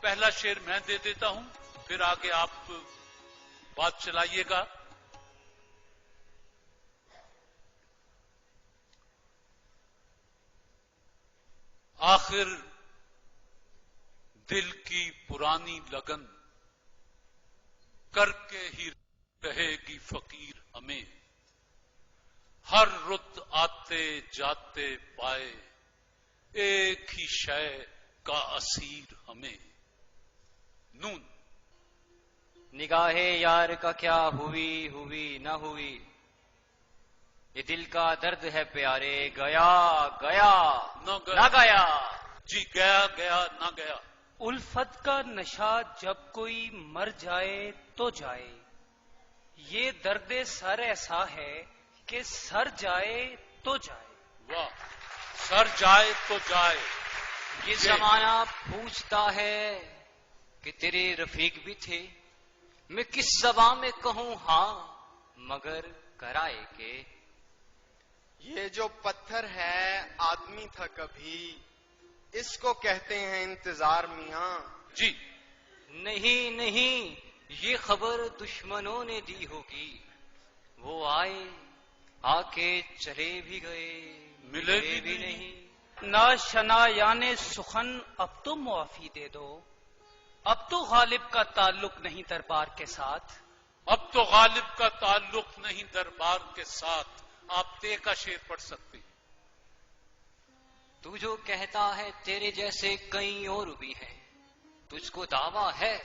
पहला शेर मैं दे देता हूं, फिर आगे आप बात चलाइएगा। आखिर दिल की पुरानी लगन करके ही रहेगी फकीर हमें, हर रुत आते जाते पाए एक ही शय का असीर हमें। नून। निगाहे यार का क्या हुई हुई न हुई, ये दिल का दर्द है प्यारे, गया गया न गया। जी, गया गया ना गया। उल्फत का नशा जब कोई मर जाए तो जाए, ये दर्द सर ऐसा है कि सर जाए तो जाए। वाह, सर जाए तो जाए। ये जमाना पूछता है कि तेरे रफीक भी थे, मैं किस ज़बां में कहूं हाँ मगर कराए के। ये जो पत्थर है आदमी था कभी, इसको कहते हैं इंतजार मियां। जी। नहीं नहीं, ये खबर दुश्मनों ने दी होगी, वो आए आके चले भी गए, मिले भी नहीं। ना शना याने सुखन अब तो मुआफी दे दो, अब तो गालिब का ताल्लुक नहीं दरबार के साथ। अब तो गालिब का ताल्लुक नहीं दरबार के साथ। आप ते का शेर पढ़ सकते हैं। तू जो कहता है तेरे जैसे कई और भी हैं, तुझको दावा है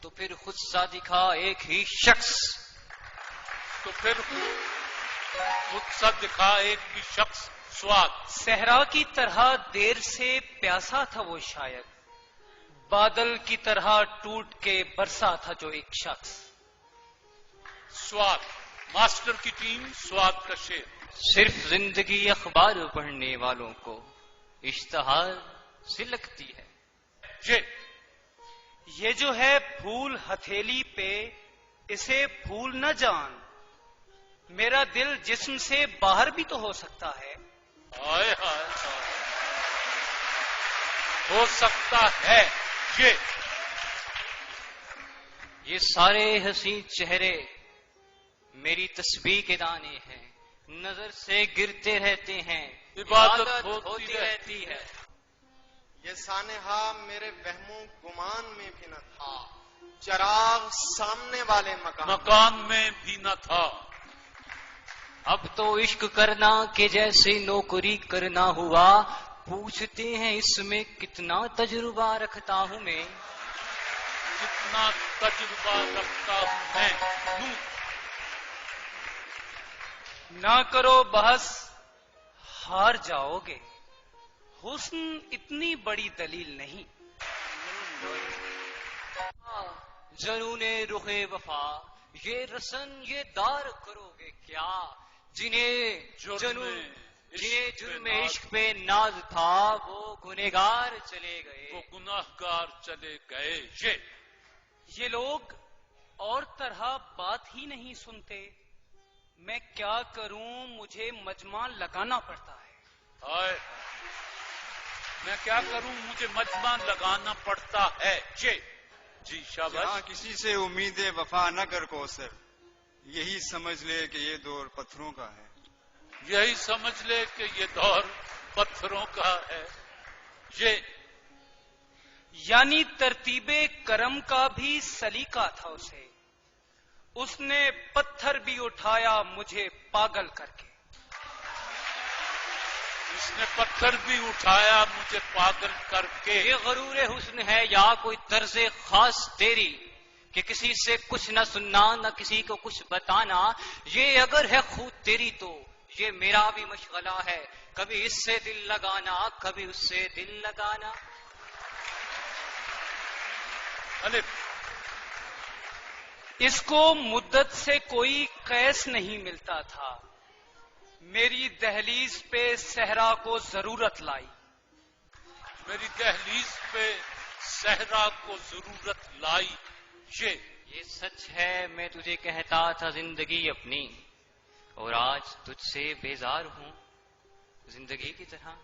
तो फिर खुद सा दिखा एक ही शख्स। तो फिर खुद सा दिखा एक ही शख्स। स्वाद। सहरा की तरह देर से प्यासा था वो शायद, बादल की तरह टूट के बरसा था जो एक शख्स। स्वाद। मास्टर की टीम स्वाद का शेर। सिर्फ जिंदगी अखबार पढ़ने वालों को इश्तहार से लगती है। ये जो है फूल हथेली पे, इसे फूल न जान, मेरा दिल जिस्म से बाहर भी तो हो सकता है। हाय हाय हाय, हो सकता है। ये सारे हसीन चेहरे मेरी तस्बीह के दाने हैं, नजर से गिरते रहते हैं, इबादत होती रहती है। ये सानेहा मेरे वहमों गुमान में भी न था, चिराग सामने वाले मकान में भी न था। अब तो इश्क करना के जैसे नौकरी करना हुआ, पूछते हैं इसमें कितना तजुर्बा रखता हूं मैं। कितना तजुर्बा रखता हूं मैं। ना करो बहस, हार जाओगे, हुस्न इतनी बड़ी दलील नहीं। जनूने रुखे वफा, ये रसन ये दार करोगे क्या, जिन्हें जुर्म इश्क पे नाज था वो गुनहगार चले गए। वो गुनाहगार चले गए। ये लोग और तरह बात ही नहीं सुनते, मैं क्या करूं, मुझे मजमा लगाना पड़ता है। हाय, मैं क्या करूं, मुझे मजमा लगाना पड़ता है। जी शाबाश। किसी से उम्मीदें वफा न कर कौसर, यही समझ ले कि ये दौर पत्थरों का है। यही समझ ले कि ये दौर पत्थरों का है। यानी तरतीबे करम का भी सलीका था उसे, उसने पत्थर भी उठाया मुझे पागल करके। उसने पत्थर भी उठाया मुझे पागल करके। ये गरूरे हुस्न है या कोई तर्ज़े खास तेरी, कि किसी से कुछ न सुनना न किसी को कुछ बताना। ये अगर है खुद तेरी तो ये मेरा भी मशगला है, कभी इससे दिल लगाना कभी उससे दिल लगाना। इसको मुद्दत से कोई कैस नहीं मिलता था, मेरी दहलीज पे सहरा को जरूरत लाई। मेरी दहलीज पे सहरा को जरूरत लाई। ये सच है, मैं तुझे कहता था जिंदगी अपनी, और आज तुझसे बेजार हूं जिंदगी की तरह।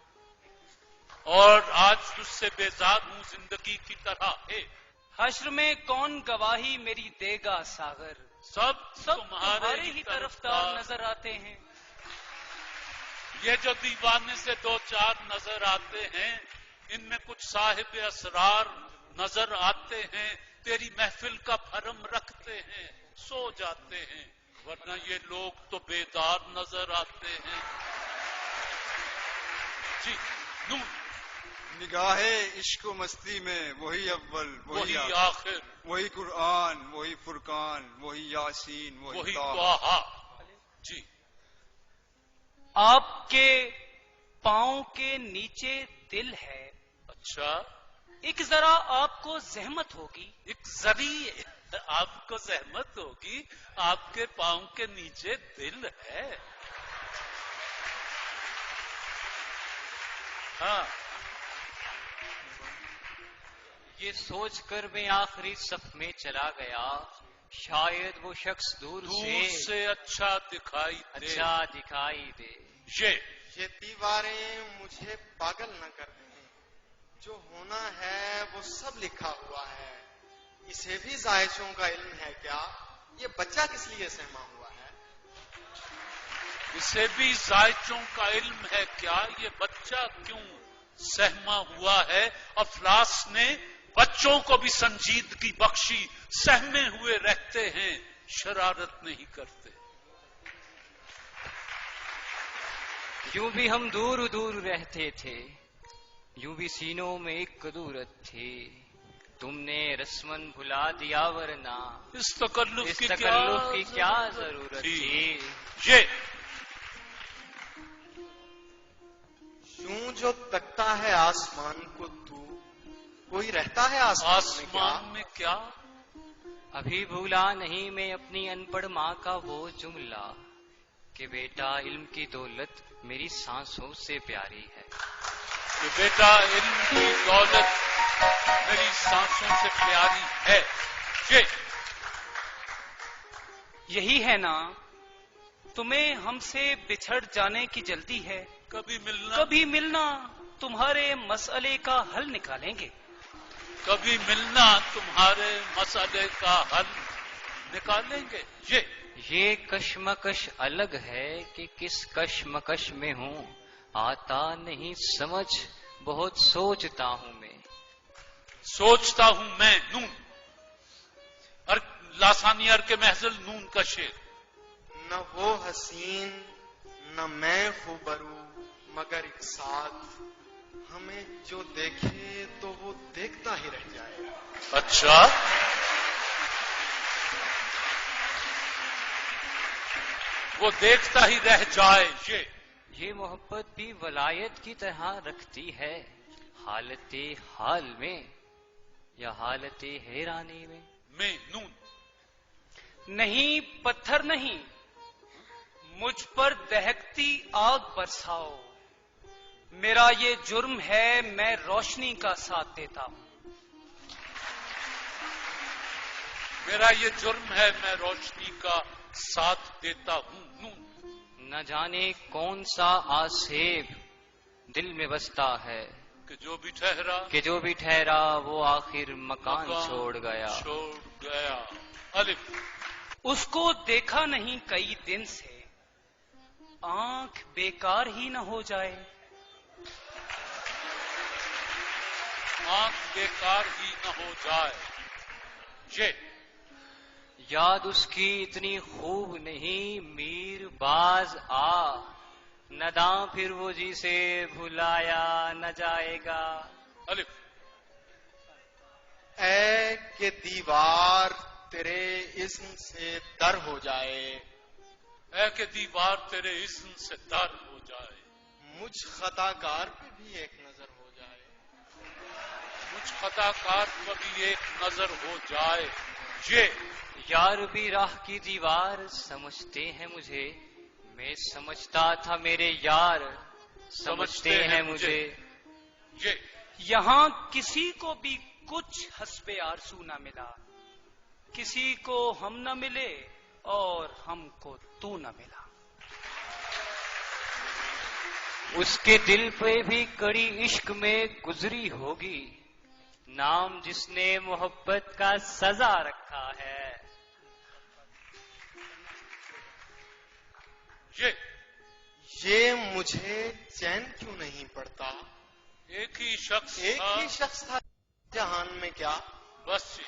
और आज तुझसे बेजार हूं जिंदगी की तरह। हश्र में कौन गवाही मेरी देगा सागर, सब तुम्हारे ही तरफदार नजर आते हैं। ये जो दीवाने से दो चार नजर आते हैं, इनमें कुछ साहिब असरार नजर आते हैं, तेरी महफिल का भरम रखते हैं, सो जाते हैं, वरना ये लोग तो बेदार नजर आते हैं। जी नून। निगाहे इश्क व मस्ती में वही अव्वल वही आखिर, वही कुरान, वही फुरकान, वही यासीन, वही ताहा। ताहा। जी। आपके पांव के नीचे दिल है, अच्छा, एक जरा आपको जहमत होगी। एक जरी आपको सहमत होगी, आपके पांव के नीचे दिल है। हाँ, ये सोचकर मैं आखिरी सफ में चला गया, शायद वो शख्स दूर से अच्छा दिखाई दे। ये दीवारें मुझे पागल न कर दें, जो होना है वो सब लिखा हुआ है। इसे भी जायशों का इल्म है क्या, ये बच्चा किस लिए सहमा हुआ है। इसे भी जायशों का इल्म है क्या, ये बच्चा क्यों सहमा हुआ है। अफलास ने बच्चों को भी संजीदगी बख्शी, सहमे हुए रहते हैं, शरारत नहीं करते। यूं भी हम दूर दूर रहते थे, यूं भी सीनों में एक कदूरत थी, तुमने रस्मन भुला दिया वरना इस तकल्लुफ की क्या जरूरत थी। ये यूं जो तकता है आसमान को तू, कोई रहता है आसमान में क्या। अभी भूला नहीं मैं अपनी अनपढ़ माँ का वो जुमला, कि बेटा इल्म की दौलत मेरी सांसों से प्यारी है। कि बेटा इल्म की दौलत मेरी सांसों से प्यारी है। ये यही है ना, तुम्हें हमसे बिछड़ जाने की जल्दी है। कभी मिलना तुम्हारे मसले का हल निकालेंगे। कभी मिलना तुम्हारे मसले का हल निकालेंगे। ये कश्मकश अलग है कि किस कश्मकश में हूँ, आता नहीं समझ बहुत सोचता हूँ मैं। सोचता हूँ मैं नून, और लासानियर के महजल नून का शेर। न वो हसीन न मैं खूबरू मगर एक साथ, हमें जो देखे तो वो देखता ही रह जाए। अच्छा, वो देखता ही रह जाए। ये मोहब्बत भी वलायत की तरह रखती है, हालते हाल में या हालते हैरानी में। मैं नून। नहीं पत्थर नहीं, मुझ पर दहकती आग बरसाओ, मेरा ये जुर्म है मैं रोशनी का साथ देता हूं। मेरा ये जुर्म है मैं रोशनी का साथ देता हूं। नून। न जाने कौन सा आसेब दिल में बसता है, कि जो भी ठहरा वो आखिर मकान छोड़ गया। अलिफ। उसको देखा नहीं कई दिन से, आंख बेकार ही न हो जाए। आंख बेकार ही न हो जाए। याद उसकी इतनी खूब नहीं, मीर बाज आ नदा फिर वो जी से भुलाया न जाएगा। अलिफ। ऐ के दीवार तेरे इस्म से दर हो जाए, ऐ के दीवार तेरे इस्म से दर हो जाए। मुझ खताकार पे भी एक नजर हो जाए, मुझ खताकार पर भी एक नजर हो जाए। यार भी राह की दीवार समझते हैं मुझे, मैं समझता था मेरे यार समझते हैं मुझे। यहाँ किसी को भी कुछ हस्बे आरज़ू न मिला, किसी को हम न मिले और हमको तू न मिला। उसके दिल पे भी कड़ी इश्क में गुजरी होगी, नाम जिसने मोहब्बत का सजा रखा है। ये मुझे चैन क्यों नहीं पड़ता? एक ही शख्स था जहान में क्या? बस